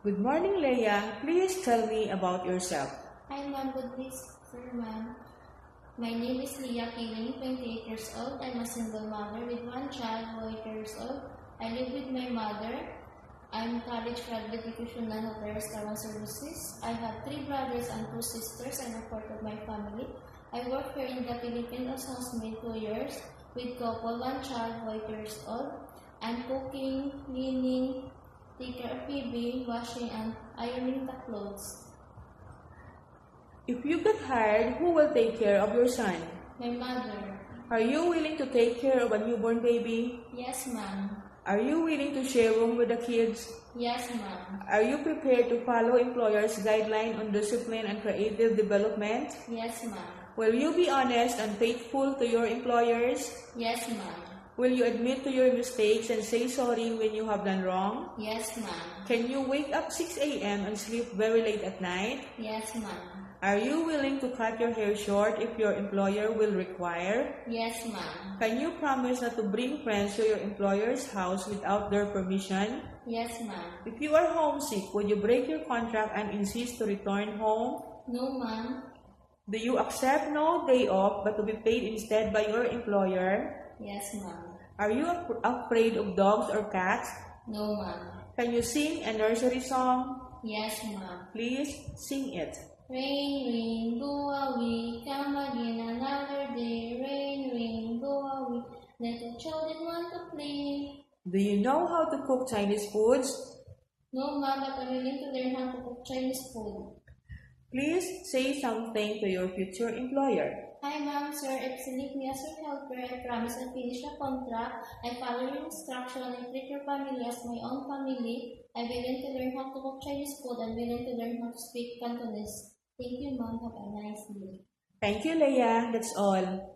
Good morning, Leia. Please tell me about yourself. Hi, ma'am. Good day, sir, ma'am. My name is Leah Kiling, 28 years old. I'm a single mother with one child who is 8 years old. I live with my mother. I'm college graduate in Hotel Restaurant Services. I have 3 brothers and 2 sisters. I'm a part of my family. I work here in the Philippines as housemaid 2 years with couple, one child who is 8 years old. I'm cooking, cleaning, take care of baby, washing, and ironing the clothes. If you get hired, who will take care of your son? My mother. Are you willing to take care of a newborn baby? Yes, ma'am. Are you willing to share room with the kids? Yes, ma'am. Are you prepared to follow employers' guidelines on discipline and creative development? Yes, ma'am. Will you be honest and faithful to your employers? Yes, ma'am. Will you admit to your mistakes and say sorry when you have done wrong? Yes, ma'am. Can you wake up 6 a.m. and sleep very late at night? Yes, ma'am. Are you willing to cut your hair short if your employer will require? Yes, ma'am. Can you promise not to bring friends to your employer's house without their permission? Yes, ma'am. If you are homesick, would you break your contract and insist to return home? No, ma'am. Do you accept no day off but to be paid instead by your employer? Yes, ma'am. Are you afraid of dogs or cats? No, ma'am. Can you sing a nursery song? Yes, ma'am. Please sing it. Rain, rain, go away, come again another day. Rain, rain, go away, let the children want to play. Do you know how to cook Chinese foods? No, ma'am, but I'm willing to learn how to cook Chinese food. Please say something to your future employer. Hi, ma'am, sir. If select me as your helper, I promise I'll finish the contract. I follow your instruction and treat your family as my own family. I'm willing to learn how to cook Chinese food and willing to learn how to speak Cantonese. Thank you, ma'am. Have a nice day. Thank you, Leia. That's all.